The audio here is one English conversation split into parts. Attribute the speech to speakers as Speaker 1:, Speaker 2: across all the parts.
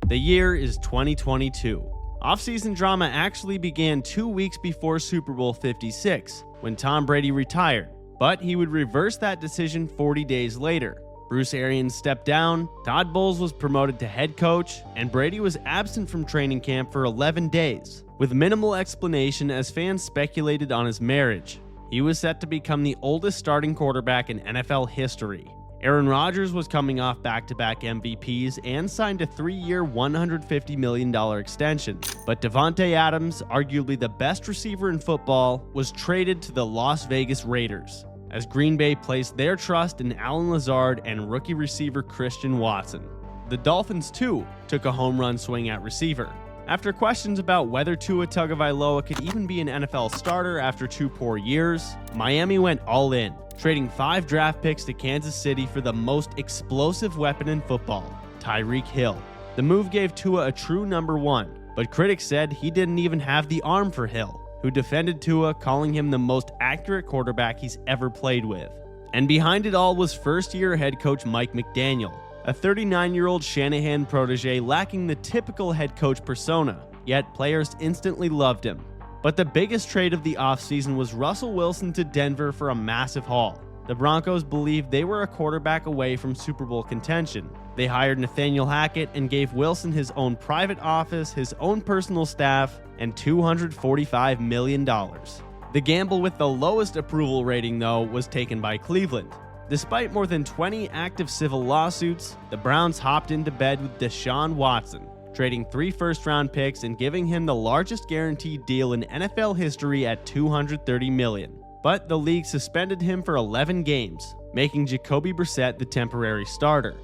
Speaker 1: The year is 2022. Off-season drama actually began 2 weeks before Super Bowl 56, when Tom Brady retired, but he would reverse that decision 40 days later. Bruce Arians stepped down, Todd Bowles was promoted to head coach, and Brady was absent from training camp for 11 days, with minimal explanation as fans speculated on his marriage. He was set to become the oldest starting quarterback in NFL history. Aaron Rodgers was coming off back-to-back MVPs and signed a 3-year, $150 million extension. But Davante Adams, arguably the best receiver in football, was traded to the Las Vegas Raiders, as Green Bay placed their trust in Allen Lazard and rookie receiver Christian Watson. The Dolphins, too, took a home run swing at receiver. After questions about whether Tua Tagovailoa could even be an NFL starter after 2 poor years, Miami went all in, trading 5 draft picks to Kansas City for the most explosive weapon in football, Tyreek Hill. The move gave Tua a true number 1, but critics said he didn't even have the arm for Hill, who defended Tua, calling him the most accurate quarterback he's ever played with. And behind it all was first-year head coach Mike McDaniel, a 39-year-old Shanahan protege lacking the typical head coach persona, yet players instantly loved him. But the biggest trade of the offseason was Russell Wilson to Denver for a massive haul. The Broncos believed they were a quarterback away from Super Bowl contention. They hired Nathaniel Hackett and gave Wilson his own private office, his own personal staff, and $245 million. The gamble with the lowest approval rating, though, was taken by Cleveland. Despite more than 20 active civil lawsuits, the Browns hopped into bed with Deshaun Watson, trading 3 first-round picks and giving him the largest guaranteed deal in NFL history at $230 million. But the league suspended him for 11 games, making Jacoby Brissett the temporary starter.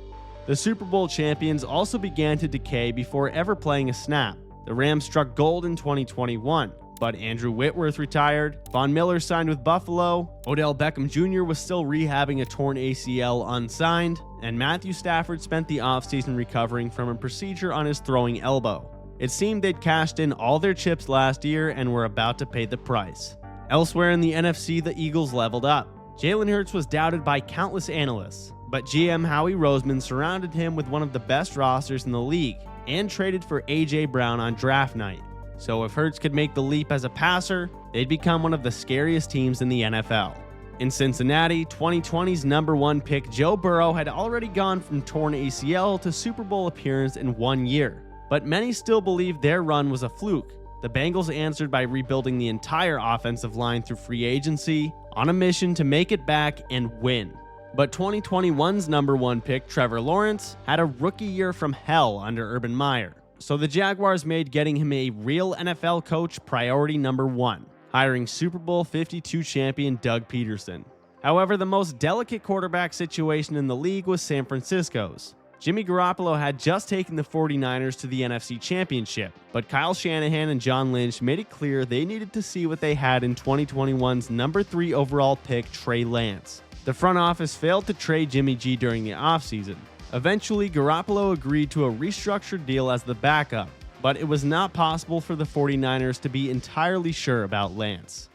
Speaker 1: The Super Bowl champions also began to decay before ever playing a snap. The Rams struck gold in 2021, but Andrew Whitworth retired, Von Miller signed with Buffalo, Odell Beckham Jr. was still rehabbing a torn ACL unsigned, and Matthew Stafford spent the offseason recovering from a procedure on his throwing elbow. It seemed they'd cashed in all their chips last year and were about to pay the price. Elsewhere in the NFC, the Eagles leveled up. Jalen Hurts was doubted by countless analysts, but GM Howie Roseman surrounded him with one of the best rosters in the league and traded for A.J. Brown on draft night. So if Hurts could make the leap as a passer, they'd become one of the scariest teams in the NFL. In Cincinnati, 2020's number 1 pick Joe Burrow had already gone from torn ACL to Super Bowl appearance in 1 year, but many still believe their run was a fluke. The Bengals answered by rebuilding the entire offensive line through free agency, on a mission to make it back and win. But 2021's number 1 pick Trevor Lawrence had a rookie year from hell under Urban Meyer. So the Jaguars made getting him a real NFL coach priority number 1, hiring Super Bowl 52 champion Doug Peterson. However, the most delicate quarterback situation in the league was San Francisco's. Jimmy Garoppolo had just taken the 49ers to the NFC Championship, but Kyle Shanahan and John Lynch made it clear they needed to see what they had in 2021's number 3 overall pick Trey Lance. The front office failed to trade Jimmy G during the offseason. Eventually, Garoppolo agreed to a restructured deal as the backup, but it was not possible for the 49ers to be entirely sure about Lance.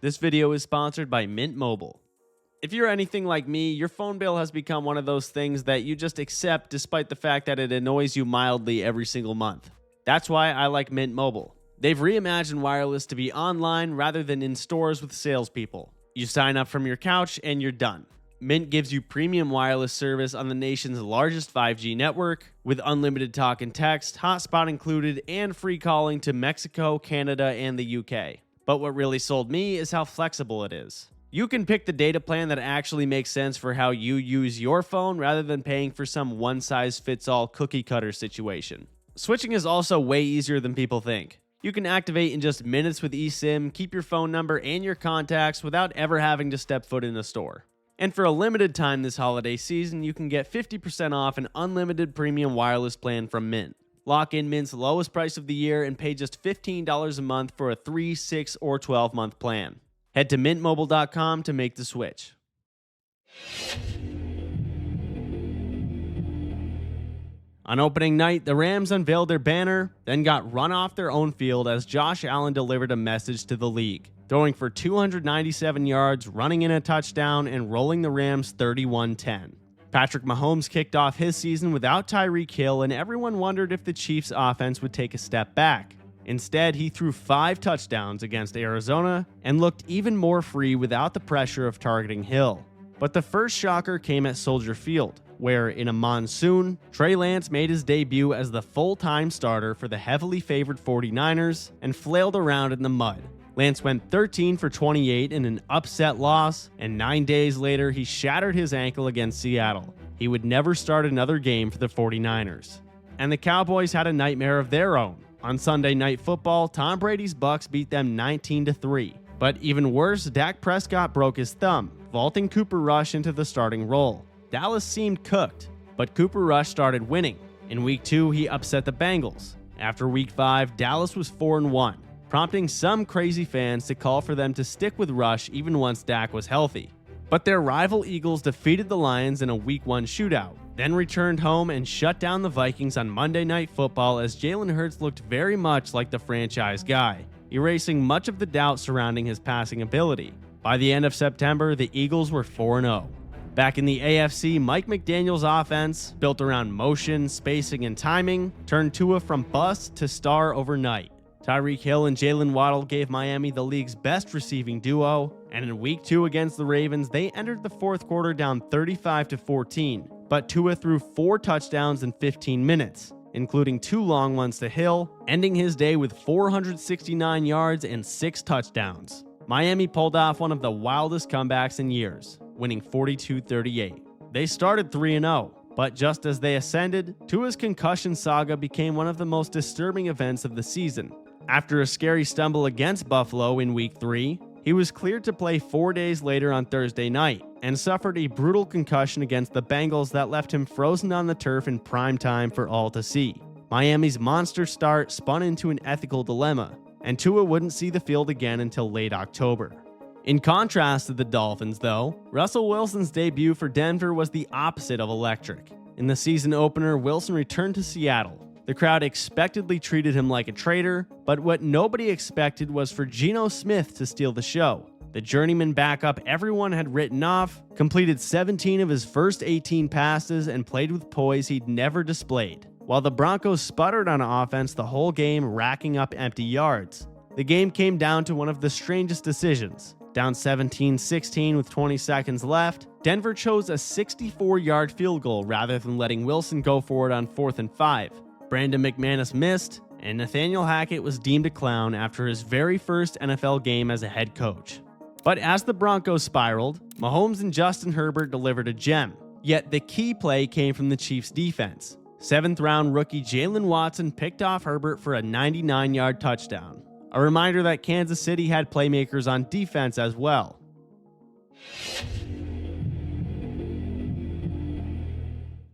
Speaker 1: This video is sponsored by Mint Mobile. If you're anything like me, your phone bill has become one of those things that you just accept despite the fact that it annoys you mildly every single month. That's why I like Mint Mobile. They've reimagined wireless to be online rather than in stores with salespeople. You sign up from your couch and you're done. Mint gives you premium wireless service on the nation's largest 5G network, with unlimited talk and text, hotspot included, and free calling to Mexico, Canada, and the UK. But what really sold me is how flexible it is. You can pick the data plan that actually makes sense for how you use your phone rather than paying for some one-size-fits-all cookie-cutter situation. Switching is also way easier than people think. You can activate in just minutes with eSIM, keep your phone number and your contacts without ever having to step foot in a store. And for a limited time this holiday season, you can get 50% off an unlimited premium wireless plan from Mint. Lock in Mint's lowest price of the year and pay just $15 a month for a 3, 6, or 12-month plan. Head to mintmobile.com to make the switch. On opening night, the Rams unveiled their banner, then got run off their own field as Josh Allen delivered a message to the league, throwing for 297 yards, running in a touchdown, and rolling the Rams 31-10. Patrick Mahomes kicked off his season without Tyreek Hill, and everyone wondered if the Chiefs' offense would take a step back. Instead, he threw 5 touchdowns against Arizona and looked even more free without the pressure of targeting Hill. But the first shocker came at Soldier Field, where in a monsoon, Trey Lance made his debut as the full-time starter for the heavily favored 49ers and flailed around in the mud. Lance went 13 for 28 in an upset loss, and 9 days later he shattered his ankle against Seattle. He would never start another game for the 49ers. And the Cowboys had a nightmare of their own. On Sunday Night Football, Tom Brady's Bucs beat them 19-3. But even worse, Dak Prescott broke his thumb, vaulting Cooper Rush into the starting role. Dallas seemed cooked, but Cooper Rush started winning. In Week 2, he upset the Bengals. After Week 5, Dallas was 4-1, prompting some crazy fans to call for them to stick with Rush even once Dak was healthy. But their rival Eagles defeated the Lions in a Week 1 shootout, then returned home and shut down the Vikings on Monday Night Football as Jalen Hurts looked very much like the franchise guy, erasing much of the doubt surrounding his passing ability. By the end of September, the Eagles were 4-0. Back in the AFC, Mike McDaniel's offense, built around motion, spacing, and timing, turned Tua from bust to star overnight. Tyreek Hill and Jalen Waddle gave Miami the league's best receiving duo, and in Week 2 against the Ravens, they entered the fourth quarter down 35-14, but Tua threw 4 touchdowns in 15 minutes, including 2 long ones to Hill, ending his day with 469 yards and 6 touchdowns. Miami pulled off one of the wildest comebacks in years, winning 42-38. They started 3-0, but just as they ascended, Tua's concussion saga became one of the most disturbing events of the season. After a scary stumble against Buffalo in Week 3, he was cleared to play 4 days later on Thursday night and suffered a brutal concussion against the Bengals that left him frozen on the turf in prime time for all to see. Miami's monster start spun into an ethical dilemma, and Tua wouldn't see the field again until late October. In contrast to the Dolphins, though, Russell Wilson's debut for Denver was the opposite of electric. In the season opener, Wilson returned to Seattle. The crowd expectedly treated him like a traitor, but what nobody expected was for Geno Smith to steal the show. The journeyman backup everyone had written off completed 17 of his first 18 passes and played with poise he'd never displayed, while the Broncos sputtered on offense the whole game, racking up empty yards. The game came down to one of the strangest decisions. Down 17-16 with 20 seconds left, Denver chose a 64-yard field goal rather than letting Wilson go for it on 4th and 5. Brandon McManus missed, and Nathaniel Hackett was deemed a clown after his very first NFL game as a head coach. But as the Broncos spiraled, Mahomes and Justin Herbert delivered a gem. Yet the key play came from the Chiefs' defense. 7th-round rookie Jalen Watson picked off Herbert for a 99-yard touchdown. A reminder that Kansas City had playmakers on defense as well.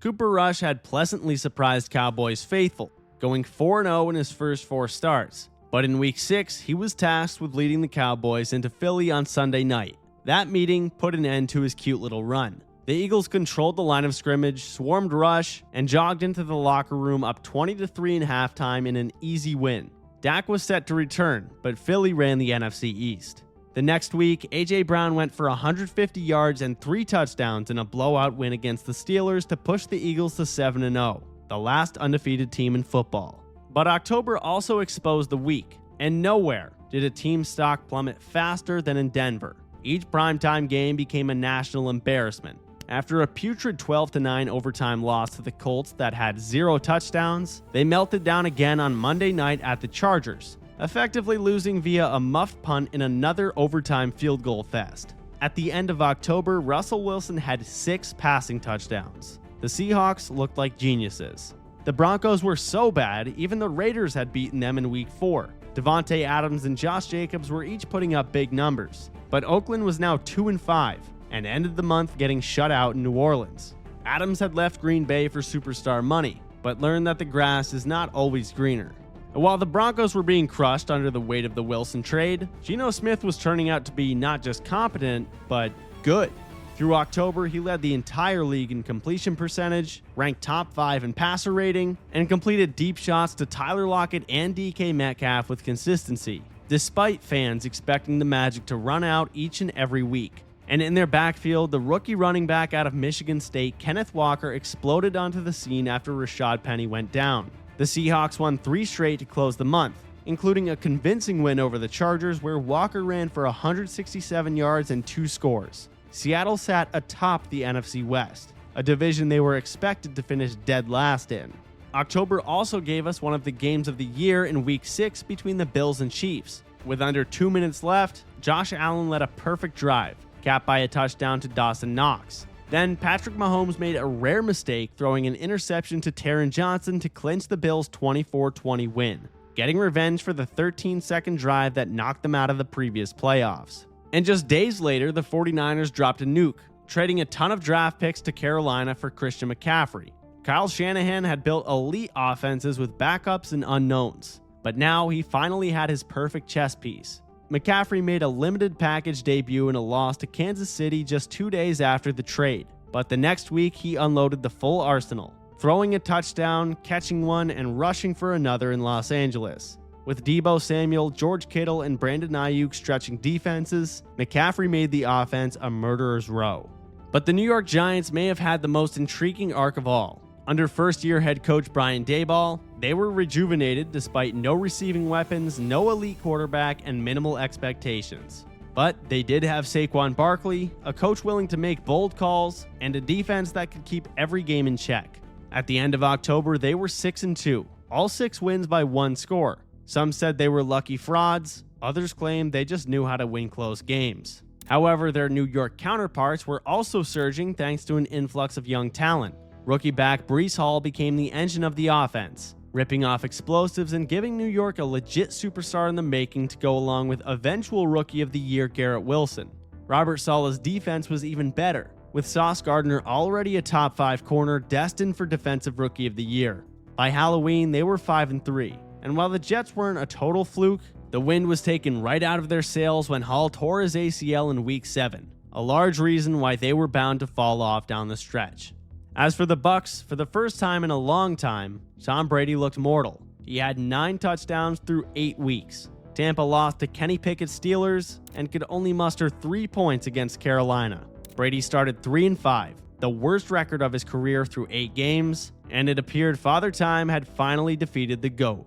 Speaker 1: Cooper Rush had pleasantly surprised Cowboys faithful, going 4-0 in his first 4 starts. But in Week 6, he was tasked with leading the Cowboys into Philly on Sunday night. That meeting put an end to his cute little run. The Eagles controlled the line of scrimmage, swarmed Rush, and jogged into the locker room up 20-3 in halftime in an easy win. Dak was set to return, but Philly ran the NFC East. The next week, A.J. Brown went for 150 yards and 3 touchdowns in a blowout win against the Steelers to push the Eagles to 7-0, the last undefeated team in football. But October also exposed the weak, and nowhere did a team's stock plummet faster than in Denver. Each primetime game became a national embarrassment. After a putrid 12-9 overtime loss to the Colts that had 0 touchdowns, they melted down again on Monday night at the Chargers, effectively losing via a muffed punt in another overtime field goal fest. At the end of October, Russell Wilson had 6 passing touchdowns. The Seahawks looked like geniuses. The Broncos were so bad, even the Raiders had beaten them in Week 4. Devontae Adams and Josh Jacobs were each putting up big numbers, but Oakland was now 2-5. And ended the month getting shut out in New Orleans. Adams had left Green Bay for superstar money, but learned that the grass is not always greener. And while the Broncos were being crushed under the weight of the Wilson trade, Geno Smith was turning out to be not just competent, but good. Through October, he led the entire league in completion percentage, ranked top 5 in passer rating, and completed deep shots to Tyler Lockett and DK Metcalf with consistency, despite fans expecting the Magic to run out each and every week. And in their backfield, the rookie running back out of Michigan State, Kenneth Walker, exploded onto the scene after Rashad Penny went down. The Seahawks won 3 straight to close the month, including a convincing win over the Chargers where Walker ran for 167 yards and 2 scores. Seattle sat atop the NFC West, a division they were expected to finish dead last in. October also gave us one of the games of the year in Week 6 between the Bills and Chiefs. With under 2 minutes left, Josh Allen led a perfect drive, capped by a touchdown to Dawson Knox. Then Patrick Mahomes made a rare mistake, throwing an interception to Taron Johnson to clinch the Bills' 24-20 win, getting revenge for the 13-second drive that knocked them out of the previous playoffs. And just days later, the 49ers dropped a nuke, trading a ton of draft picks to Carolina for Christian McCaffrey. Kyle Shanahan had built elite offenses with backups and unknowns, but now he finally had his perfect chess piece. McCaffrey made a limited package debut in a loss to Kansas City just 2 days after the trade, but the next week he unloaded the full arsenal, throwing a touchdown, catching one, and rushing for another in Los Angeles. With Deebo Samuel, George Kittle, and Brandon Ayuk stretching defenses, McCaffrey made the offense a murderer's row. But the New York Giants may have had the most intriguing arc of all. Under first-year head coach Brian Daboll, they were rejuvenated despite no receiving weapons, no elite quarterback, and minimal expectations. But they did have Saquon Barkley, a coach willing to make bold calls, and a defense that could keep every game in check. At the end of October, they were 6-2, all 6 wins by 1 score. Some said they were lucky frauds, others claimed they just knew how to win close games. However, their New York counterparts were also surging thanks to an influx of young talent. Rookie back Breece Hall became the engine of the offense, ripping off explosives and giving New York a legit superstar in the making to go along with eventual Rookie of the Year Garrett Wilson. Robert Saleh's defense was even better, with Sauce Gardner already a top 5 corner destined for Defensive Rookie of the Year. By Halloween, they were 5-3, and while the Jets weren't a total fluke, the wind was taken right out of their sails when Hall tore his ACL in Week 7, a large reason why they were bound to fall off down the stretch. As for the Bucs, for the first time in a long time, Tom Brady looked mortal. He had 9 touchdowns through 8 weeks. Tampa lost to Kenny Pickett's Steelers and could only muster 3 points against Carolina. Brady started 3-5, the worst record of his career through 8 games, and it appeared Father Time had finally defeated the GOAT.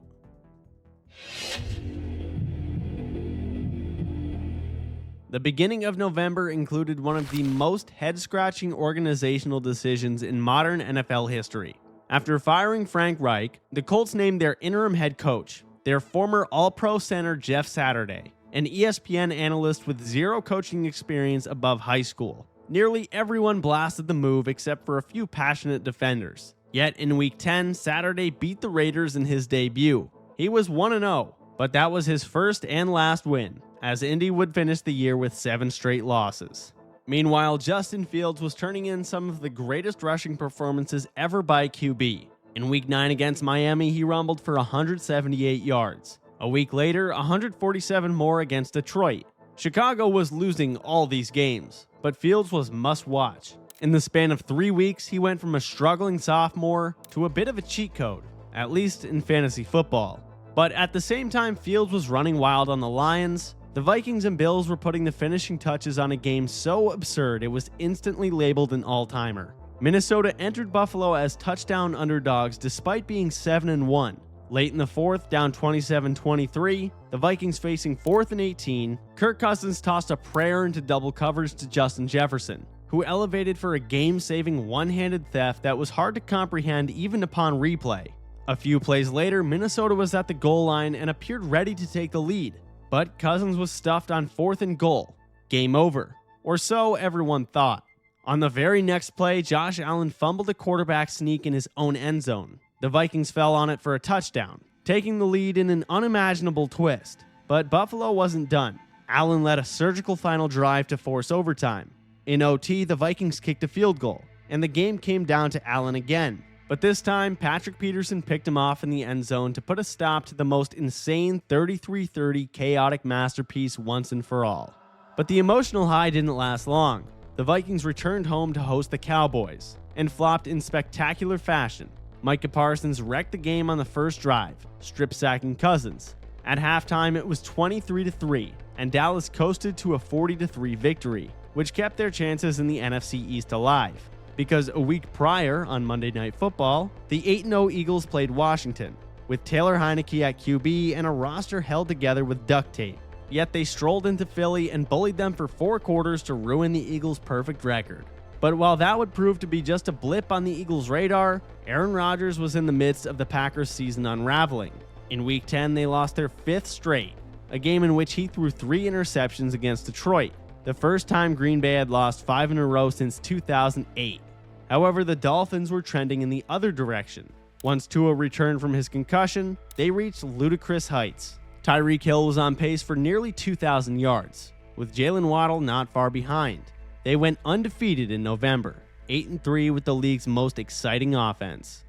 Speaker 1: The beginning of November included one of the most head-scratching organizational decisions in modern NFL history. After firing Frank Reich, the Colts named their interim head coach, their former All-Pro center Jeff Saturday, an ESPN analyst with 0 coaching experience above high school. Nearly everyone blasted the move except for a few passionate defenders. Yet in Week 10, Saturday beat the Raiders in his debut. He was 1-0, but that was his first and last win, as Indy would finish the year with 7 straight losses. Meanwhile, Justin Fields was turning in some of the greatest rushing performances ever by QB. In Week 9 against Miami, he rumbled for 178 yards. A week later, 147 more against Detroit. Chicago was losing all these games, but Fields was must-watch. In the span of 3 weeks, he went from a struggling sophomore to a bit of a cheat code, at least in fantasy football. But at the same time Fields was running wild on the Lions, the Vikings and Bills were putting the finishing touches on a game so absurd it was instantly labeled an all-timer. Minnesota entered Buffalo as touchdown underdogs despite being 7-1. Late in the 4th, down 27-23, the Vikings facing 4th and 18, Kirk Cousins tossed a prayer into double coverage to Justin Jefferson, who elevated for a game-saving one-handed theft that was hard to comprehend even upon replay. A few plays later, Minnesota was at the goal line and appeared ready to take the lead, but Cousins was stuffed on 4th and goal. Game over. Or so everyone thought. On the very next play, Josh Allen fumbled a quarterback sneak in his own end zone. The Vikings fell on it for a touchdown, taking the lead in an unimaginable twist. But Buffalo wasn't done. Allen led a surgical final drive to force overtime. In OT, the Vikings kicked a field goal, and the game came down to Allen again. But this time, Patrick Peterson picked him off in the end zone to put a stop to the most insane 33-30 chaotic masterpiece once and for all. But the emotional high didn't last long. The Vikings returned home to host the Cowboys, and flopped in spectacular fashion. Micah Parsons wrecked the game on the first drive, strip-sacking Cousins. At halftime, it was 23-3, and Dallas coasted to a 40-3 victory. which kept their chances in the NFC East alive. Because a week prior, on Monday Night Football, the 8-0 Eagles played Washington, with Taylor Heineke at QB and a roster held together with duct tape. Yet they strolled into Philly and bullied them for 4 quarters to ruin the Eagles' perfect record. But while that would prove to be just a blip on the Eagles' radar, Aaron Rodgers was in the midst of the Packers' season unraveling. In Week 10, they lost their 5th straight, a game in which he threw 3 interceptions against Detroit, the first time Green Bay had lost 5 in a row since 2008. However, the Dolphins were trending in the other direction. Once Tua returned from his concussion, they reached ludicrous heights. Tyreek Hill was on pace for nearly 2,000 yards, with Jalen Waddle not far behind. They went undefeated in November, 8-3 with the league's most exciting offense.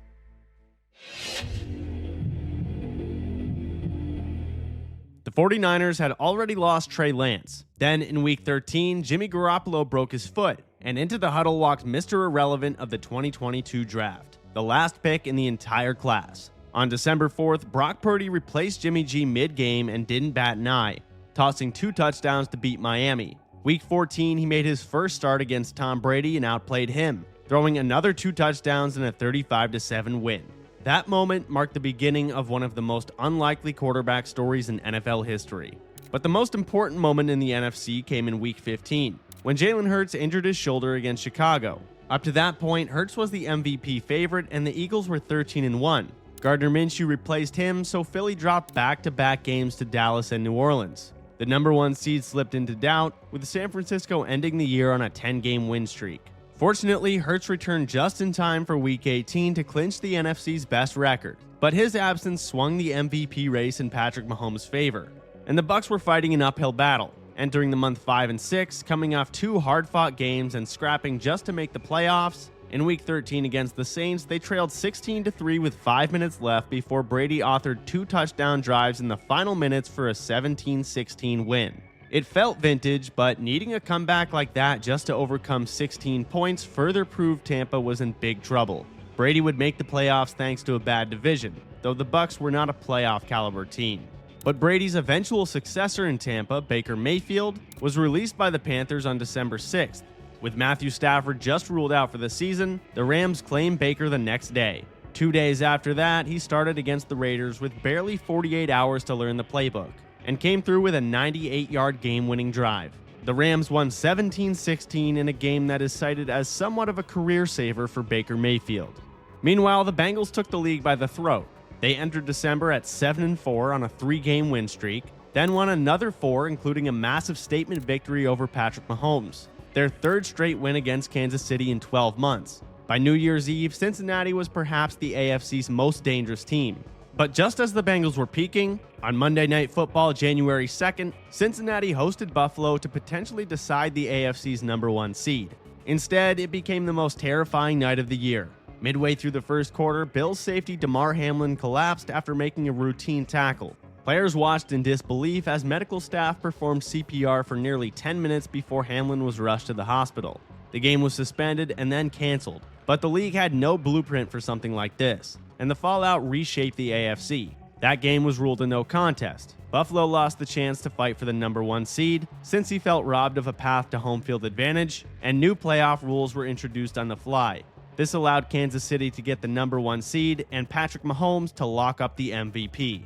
Speaker 1: The 49ers had already lost Trey Lance. Then in Week 13, Jimmy Garoppolo broke his foot, and into the huddle walked Mr. Irrelevant of the 2022 draft, the last pick in the entire class. On December 4th, Brock Purdy replaced Jimmy G mid-game and didn't bat an eye, tossing 2 touchdowns to beat Miami. Week 14, he made his first start against Tom Brady and outplayed him, throwing another 2 touchdowns in a 35-7 win. That moment marked the beginning of one of the most unlikely quarterback stories in NFL history. But the most important moment in the NFC came in Week 15, when Jalen Hurts injured his shoulder against Chicago. Up to that point, Hurts was the MVP favorite and the Eagles were 13-1. Gardner Minshew replaced him, so Philly dropped back-to-back games to Dallas and New Orleans. The number 1 seed slipped into doubt, with San Francisco ending the year on a 10-game win streak. Fortunately, Hurts returned just in time for Week 18 to clinch the NFC's best record, but his absence swung the MVP race in Patrick Mahomes' favor, and the Bucs were fighting an uphill battle, entering the month 5 and 6, coming off 2 hard-fought games and scrapping just to make the playoffs. In Week 13 against the Saints, they trailed 16-3 with 5 minutes left before Brady authored 2 touchdown drives in the final minutes for a 17-16 win. It felt vintage, but needing a comeback like that just to overcome 16 points further proved Tampa was in big trouble. Brady would make the playoffs thanks to a bad division, though the Bucs were not a playoff caliber team. But Brady's eventual successor in Tampa, Baker Mayfield, was released by the Panthers on December 6th. With Matthew Stafford just ruled out for the season, the Rams claimed Baker the next day. 2 days after that, he started against the Raiders with barely 48 hours to learn the playbook, and came through with a 98-yard game-winning drive. The Rams won 17-16 in a game that is cited as somewhat of a career saver for Baker Mayfield. Meanwhile, the Bengals took the league by the throat. They entered December at 7-4 on a 3-game win streak, then won another 4, including a massive statement victory over Patrick Mahomes, their 3rd straight win against Kansas City in 12 months. By New Year's Eve, Cincinnati was perhaps the AFC's most dangerous team. But just as the Bengals were peaking, on Monday Night Football January 2nd, Cincinnati hosted Buffalo to potentially decide the AFC's number 1 seed. Instead, it became the most terrifying night of the year. Midway through the first quarter, Bills safety Damar Hamlin collapsed after making a routine tackle. Players watched in disbelief as medical staff performed CPR for nearly 10 minutes before Hamlin was rushed to the hospital. The game was suspended and then canceled, but the league had no blueprint for something like this, and the fallout reshaped the AFC. That game was ruled a no contest. Buffalo lost the chance to fight for the number 1 seed since he felt robbed of a path to home field advantage, and new playoff rules were introduced on the fly. This allowed Kansas City to get the number 1 seed and Patrick Mahomes to lock up the MVP.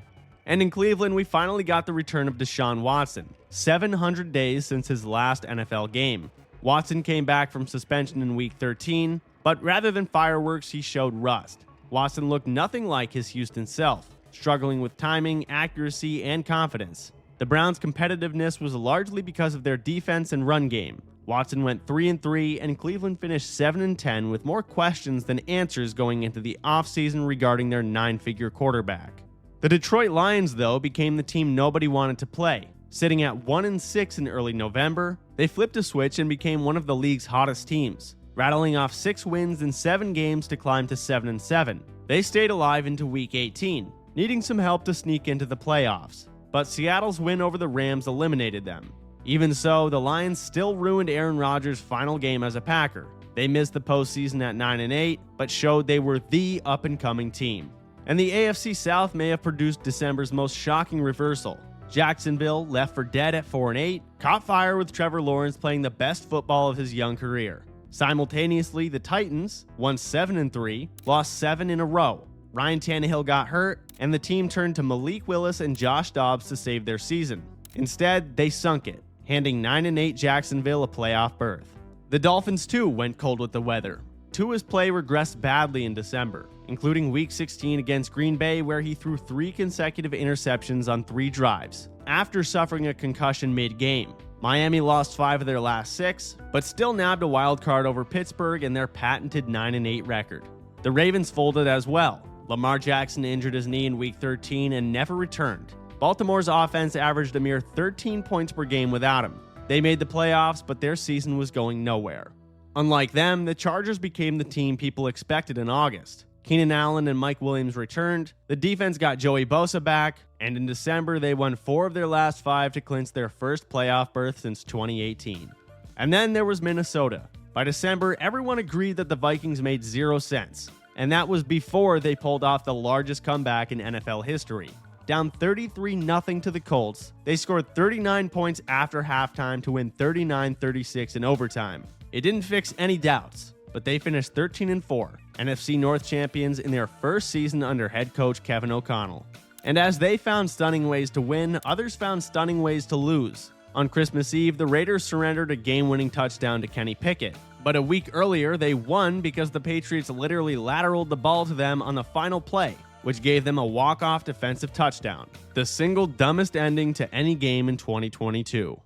Speaker 1: And in Cleveland, we finally got the return of Deshaun Watson, 700 days since his last NFL game. Watson came back from suspension in Week 13, but rather than fireworks, he showed rust. Watson looked nothing like his Houston self, struggling with timing, accuracy, and confidence. The Browns' competitiveness was largely because of their defense and run game. Watson went 3-3, and Cleveland finished 7-10 with more questions than answers going into the offseason regarding their 9-figure quarterback. The Detroit Lions, though, became the team nobody wanted to play. Sitting at 1-6 in early November, they flipped a switch and became one of the league's hottest teams, rattling off 6 wins in 7 games to climb to 7-7. They stayed alive into Week 18, needing some help to sneak into the playoffs, but Seattle's win over the Rams eliminated them. Even so, the Lions still ruined Aaron Rodgers' final game as a Packer. They missed the postseason at 9-8, but showed they were the up-and-coming team. And the AFC South may have produced December's most shocking reversal. Jacksonville, left for dead at 4-8, caught fire with Trevor Lawrence playing the best football of his young career. Simultaneously, the Titans won 7-3, lost 7 in a row. Ryan Tannehill got hurt, and the team turned to Malik Willis and Josh Dobbs to save their season. Instead, they sunk it, handing 9-8 Jacksonville a playoff berth. The Dolphins too went cold with the weather. Tua's play regressed badly in December, including Week 16 against Green Bay, where he threw 3 consecutive interceptions on 3 drives, after suffering a concussion mid-game. Miami lost 5 of their last 6, but still nabbed a wild card over Pittsburgh and their patented 9-8 record. The Ravens folded as well. Lamar Jackson injured his knee in Week 13 and never returned. Baltimore's offense averaged a mere 13 points per game without him. They made the playoffs, but their season was going nowhere. Unlike them, the Chargers became the team people expected in August. Keenan Allen and Mike Williams returned, the defense got Joey Bosa back, and in December they won 4 of their last 5 to clinch their first playoff berth since 2018. And then there was Minnesota. By December, everyone agreed that the Vikings made 0 sense, and that was before they pulled off the largest comeback in NFL history. Down 33-0 to the Colts, they scored 39 points after halftime to win 39-36 in overtime. It didn't fix any doubts, but they finished 13-4, NFC North champions in their first season under head coach Kevin O'Connell. And as they found stunning ways to win, others found stunning ways to lose. On Christmas Eve, the Raiders surrendered a game-winning touchdown to Kenny Pickett. But a week earlier, they won because the Patriots literally lateraled the ball to them on the final play, which gave them a walk-off defensive touchdown, the single dumbest ending to any game in 2022.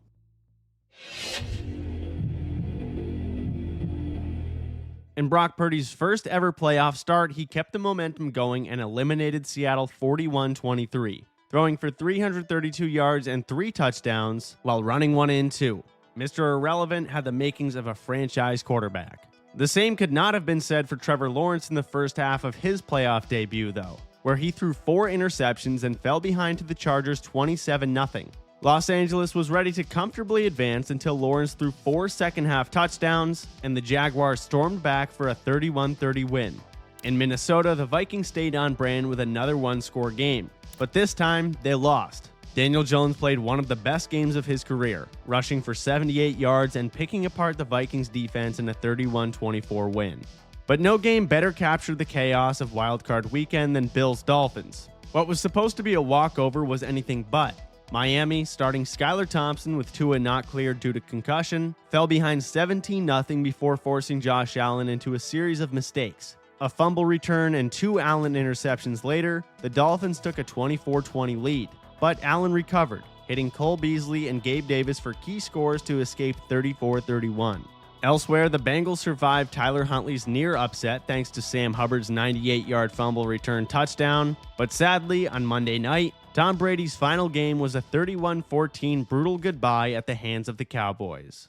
Speaker 1: In Brock Purdy's first ever playoff start, he kept the momentum going and eliminated Seattle 41-23, throwing for 332 yards and 3 touchdowns while running 1 in 2. Mr. Irrelevant had the makings of a franchise quarterback. The same could not have been said for Trevor Lawrence in the first half of his playoff debut, though, where he threw 4 interceptions and fell behind to the Chargers 27-0. Los Angeles was ready to comfortably advance until Lawrence threw 4 second-half touchdowns, and the Jaguars stormed back for a 31-30 win. In Minnesota, the Vikings stayed on brand with another one-score game, but this time they lost. Daniel Jones played one of the best games of his career, rushing for 78 yards and picking apart the Vikings defense in a 31-24 win. But no game better captured the chaos of wildcard weekend than Bills-Dolphins. What was supposed to be a walkover was anything but. Miami, starting Skylar Thompson with Tua not cleared due to concussion, fell behind 17-0 before forcing Josh Allen into a series of mistakes. A fumble return and 2 Allen interceptions later, the Dolphins took a 24-20 lead. But Allen recovered, hitting Cole Beasley and Gabe Davis for key scores to escape 34-31. Elsewhere, the Bengals survived Tyler Huntley's near upset thanks to Sam Hubbard's 98-yard fumble return touchdown, but sadly, on Monday night, Tom Brady's final game was a 31-14 brutal goodbye at the hands of the Cowboys.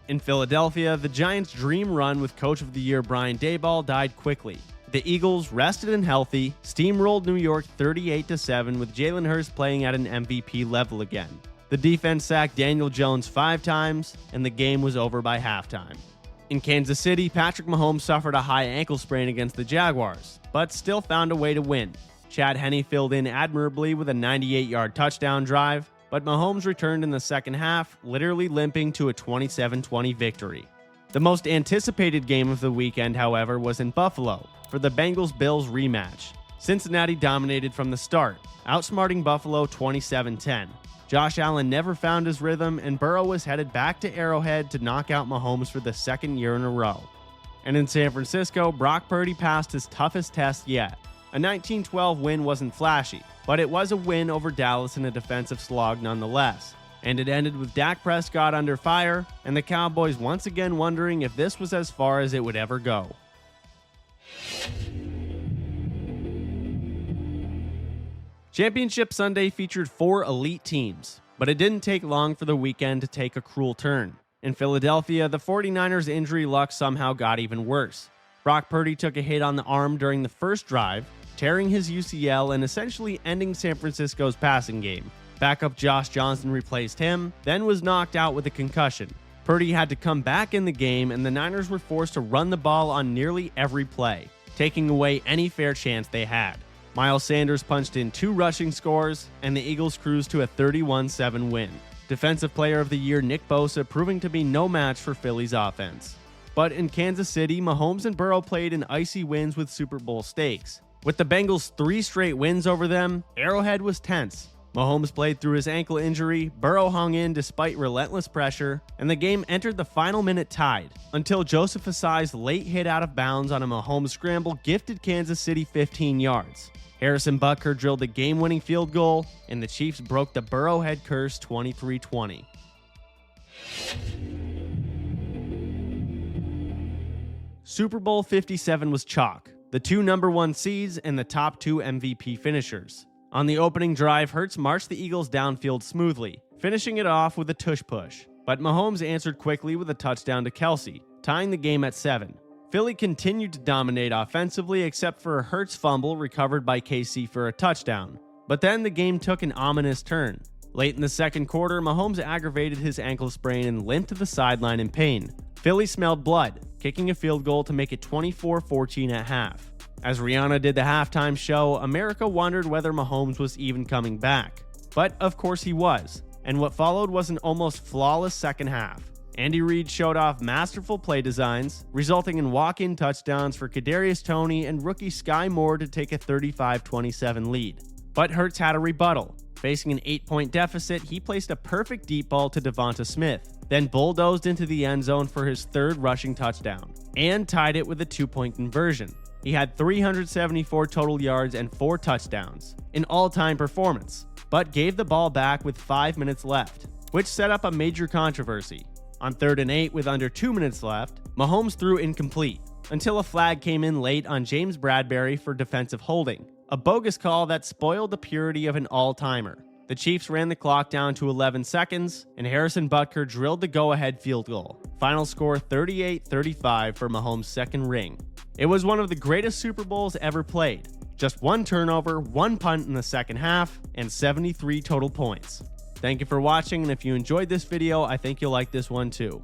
Speaker 1: In Philadelphia, the Giants' dream run with Coach of the Year Brian Daboll died quickly. The Eagles, rested and healthy, steamrolled New York 38-7 with Jalen Hurts playing at an MVP level again. The defense sacked Daniel Jones 5 times, and the game was over by halftime. In Kansas City, Patrick Mahomes suffered a high ankle sprain against the Jaguars, but still found a way to win. Chad Henne filled in admirably with a 98-yard touchdown drive, but Mahomes returned in the second half, literally limping to a 27-20 victory. The most anticipated game of the weekend, however, was in Buffalo for the Bengals-Bills rematch. Cincinnati dominated from the start, outsmarting Buffalo 27-10. Josh Allen never found his rhythm, and Burrow was headed back to Arrowhead to knock out Mahomes for the second year in a row. And in San Francisco, Brock Purdy passed his toughest test yet. A 19-12 win wasn't flashy, but it was a win over Dallas in a defensive slog nonetheless. And it ended with Dak Prescott under fire, and the Cowboys once again wondering if this was as far as it would ever go. Championship Sunday featured 4 elite teams, but it didn't take long for the weekend to take a cruel turn. In Philadelphia, the 49ers' injury luck somehow got even worse. Brock Purdy took a hit on the arm during the first drive, tearing his UCL and essentially ending San Francisco's passing game. Backup Josh Johnson replaced him, then was knocked out with a concussion. Purdy had to come back in the game, and the Niners were forced to run the ball on nearly every play, taking away any fair chance they had. Miles Sanders punched in 2 rushing scores, and the Eagles cruised to a 31-7 win. Defensive Player of the Year Nick Bosa proving to be no match for Philly's offense. But in Kansas City, Mahomes and Burrow played in icy wins with Super Bowl stakes. With the Bengals' 3 straight wins over them, Arrowhead was tense. Mahomes played through his ankle injury, Burrow hung in despite relentless pressure, and the game entered the final minute tied, until Joseph Asai's late hit out of bounds on a Mahomes scramble gifted Kansas City 15 yards. Harrison Butker drilled the game-winning field goal, and the Chiefs broke the Burrowhead curse 23-20. Super Bowl 57 was chalk, the 2 number 1 seeds and the top 2 MVP finishers. On the opening drive, Hurts marched the Eagles downfield smoothly, finishing it off with a tush push. But Mahomes answered quickly with a touchdown to Kelsey, tying the game at 7. Philly continued to dominate offensively except for a Hurts fumble recovered by KC for a touchdown. But then the game took an ominous turn. Late in the second quarter, Mahomes aggravated his ankle sprain and limped to the sideline in pain. Philly smelled blood, kicking a field goal to make it 24-14 at half. As Rihanna did the halftime show, America wondered whether Mahomes was even coming back. But of course he was, and what followed was an almost flawless second half. Andy Reid showed off masterful play designs, resulting in walk-in touchdowns for Kadarius Toney and rookie Sky Moore to take a 35-27 lead. But Hurts had a rebuttal. Facing an 8-point deficit, he placed a perfect deep ball to Devonta Smith, then bulldozed into the end zone for his 3rd rushing touchdown, and tied it with a 2-point conversion. He had 374 total yards and 4 touchdowns, an all-time performance, but gave the ball back with 5 minutes left, which set up a major controversy. On 3rd and 8 with under 2 minutes left, Mahomes threw incomplete, until a flag came in late on James Bradbury for defensive holding, a bogus call that spoiled the purity of an all-timer. The Chiefs ran the clock down to 11 seconds, and Harrison Butker drilled the go-ahead field goal. Final score 38-35 for Mahomes' 2nd ring. It was one of the greatest Super Bowls ever played. Just 1 turnover, 1 punt in the second half, and 73 total points. Thank you for watching, and if you enjoyed this video, I think you'll like this one too.